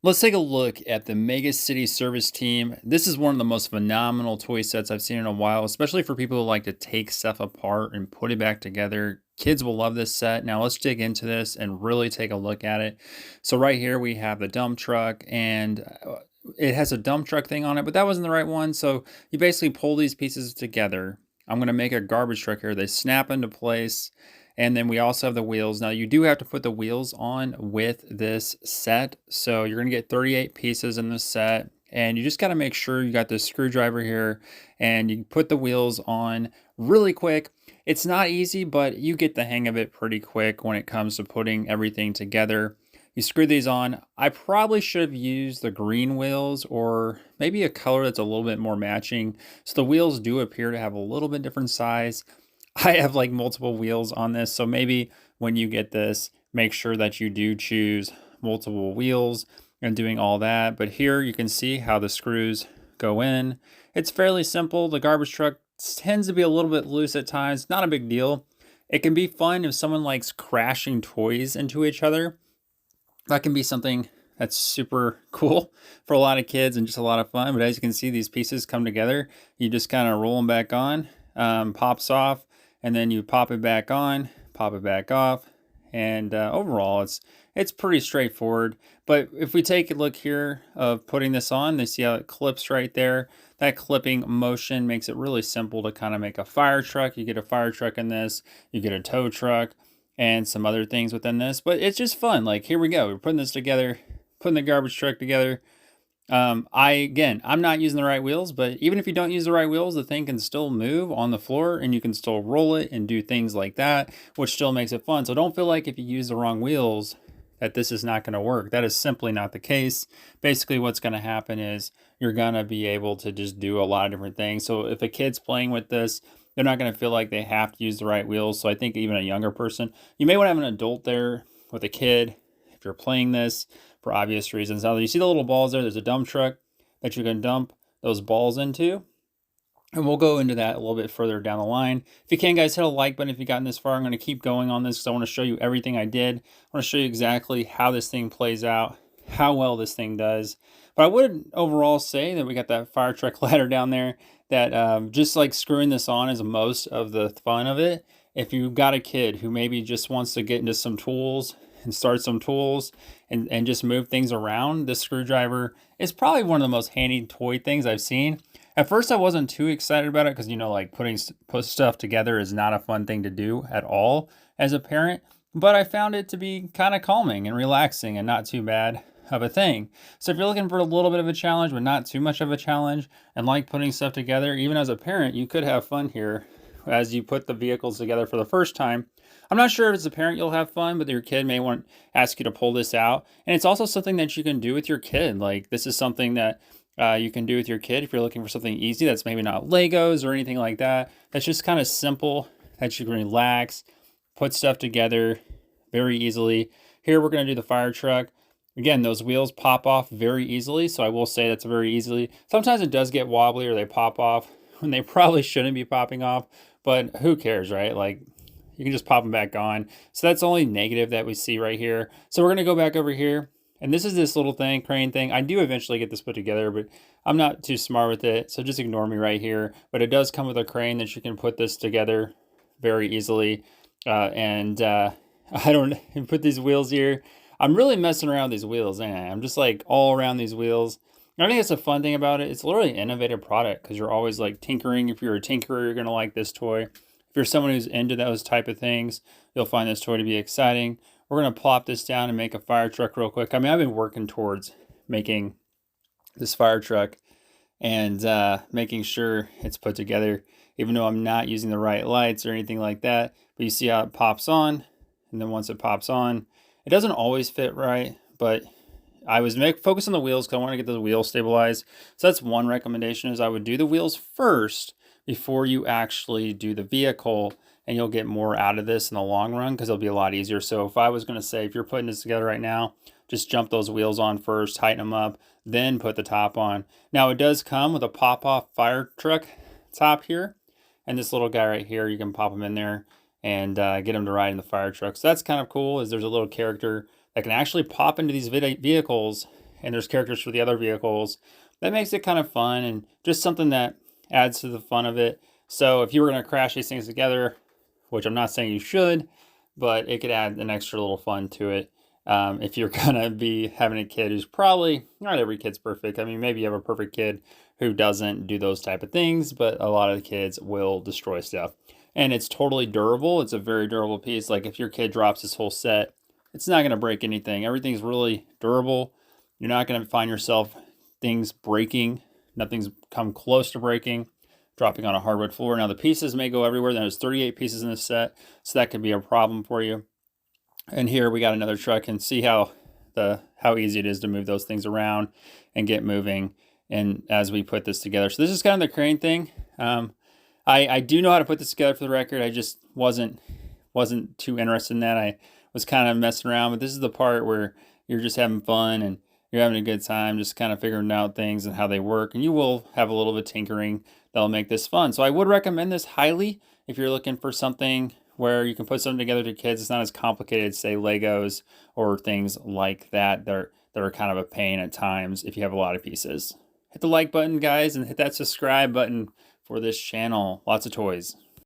Let's take a look at the Mega City Service Team. This is one of the most phenomenal toy sets I've seen in a while, especially for people who like to take stuff apart and put it back together. Kids will love this set. Now let's dig into this and really take a look at it. So right here we have the dump truck, and it has a dump truck thing on it, but that wasn't the right one. So you basically pull these pieces together. I'm going to make a garbage truck here. They snap into place. And then we also have the wheels. Now you do have to put the wheels on with this set. So you're gonna get 38 pieces in this set. And you just gotta make sure you got this screwdriver here and you put the wheels on really quick. It's not easy, but you get the hang of it pretty quick when it comes to putting everything together. You screw these on. I probably should have used the green wheels or maybe a color that's a little bit more matching. So the wheels do appear to have a little bit different size. I have like multiple wheels on this, so maybe when you get this, make sure that you do choose multiple wheels and doing all that. But here you can see how the screws go in. It's fairly simple. The garbage truck tends to be a little bit loose at times, not a big deal. It can be fun if someone likes crashing toys into each other. That can be something that's super cool for a lot of kids and just a lot of fun. But as you can see, these pieces come together. You just kind of roll them back on, pops off, and then you pop it back on, pop it back off, and overall it's pretty straightforward. But if we take a look here of putting this on, they see how it clips right there. That clipping motion makes it really simple to kind of make a fire truck. You get a fire truck in this, you get a tow truck, and some other things within this. But it's just fun. Like, here we go. We're putting this together, putting the garbage truck together. I'm not using the right wheels, but even if you don't use the right wheels, the thing can still move on the floor and you can still roll it and do things like that, which still makes it fun. So don't feel like if you use the wrong wheels that this is not going to work. That is simply not the case. Basically, what's going to happen is you're going to be able to just do a lot of different things. So if a kid's playing with this, they're not going to feel like they have to use the right wheels. So I think even a younger person, you may want to have an adult there with a kid if you're playing this for obvious reasons. Now, you see the little balls there? There's a dump truck that you can dump those balls into. And we'll go into that a little bit further down the line. If you can, guys, hit a like button if you've gotten this far. I'm going to keep going on this because I want to show you everything I did. I want to show you exactly how this thing plays out, how well this thing does. But I would overall say that we got that fire truck ladder down there that just like screwing this on is most of the fun of it. If you've got a kid who maybe just wants to get into some tools and start some tools and just move things around, this screwdriver is probably one of the most handy toy things I've seen. At first, I wasn't too excited about it because, like put stuff together is not a fun thing to do at all as a parent. But I found it to be kind of calming and relaxing and not too bad of a thing. So if you're looking for a little bit of a challenge, but not too much of a challenge, and like putting stuff together, even as a parent, you could have fun here as you put the vehicles together for the first time. I'm not sure if as a parent you'll have fun, but your kid may want to ask you to pull this out. And it's also something that you can do with your kid. Like, this is something that you can do with your kid if you're looking for something easy that's maybe not Legos or anything like that. That's just kind of simple, that you can relax, put stuff together very easily. Here we're going to do the fire truck. Again, those wheels pop off very easily, so I will say that's very easily. Sometimes it does get wobbly or they pop off when they probably shouldn't be popping off, but who cares, right? Like, you can just pop them back on. So that's the only negative that we see right here. So we're going to go back over here. And this is this little thing, crane thing. I do eventually get this put together, but I'm not too smart with it. So just ignore me right here. But it does come with a crane that you can put this together very easily. I don't put these wheels here. I'm really messing around with these wheels. I'm just like all around these wheels. And I think that's a fun thing about it. It's literally an innovative product because you're always like tinkering. If you're a tinkerer, you're going to like this toy. If you're someone who's into those type of things, you'll find this toy to be exciting. We're going to plop this down and make a fire truck real quick. I mean, I've been working towards making this fire truck and making sure it's put together, even though I'm not using the right lights or anything like that. But you see how it pops on, and then once it pops on, it doesn't always fit right, but I was focused on the wheels because I want to get the wheels stabilized. So that's one recommendation, is I would do the wheels first before you actually do the vehicle, and you'll get more out of this in the long run because it'll be a lot easier. So if I was going to say, if you're putting this together right now, just jump those wheels on first, tighten them up, then put the top on. Now it does come with a pop-off fire truck top here, and this little guy right here, you can pop him in there and get him to ride in the fire truck. So that's kind of cool, is there's a little character that can actually pop into these vehicles and there's characters for the other vehicles. That makes it kind of fun and just something that adds to the fun of it. So if you were going to crash these things together, which I'm not saying you should, but it could add an extra little fun to it. If you're going to be having a kid who's probably, not every kid's perfect. I mean, maybe you have a perfect kid who doesn't do those type of things, but a lot of the kids will destroy stuff. And it's totally durable. It's a very durable piece. Like if your kid drops this whole set, it's not going to break anything. Everything's really durable. You're not going to find yourself things breaking. Nothing's come close to breaking, dropping on a hardwood floor. Now the pieces may go everywhere. There's 38 pieces in this set, so that could be a problem for you. And here we got another truck, and see how easy it is to move those things around and get moving. And as we put this together, so this is kind of the crane thing. I do know how to put this together, for the record. I just wasn't too interested in that. I was kind of messing around, but this is the part where you're just having fun and you're having a good time, just kind of figuring out things and how they work. And you will have a little bit of tinkering that'll make this fun. So I would recommend this highly if you're looking for something where you can put something together to kids. It's not as complicated, say Legos or things like that. They're kind of a pain at times if you have a lot of pieces. Hit the like button, guys, and hit that subscribe button for this channel. Lots of toys.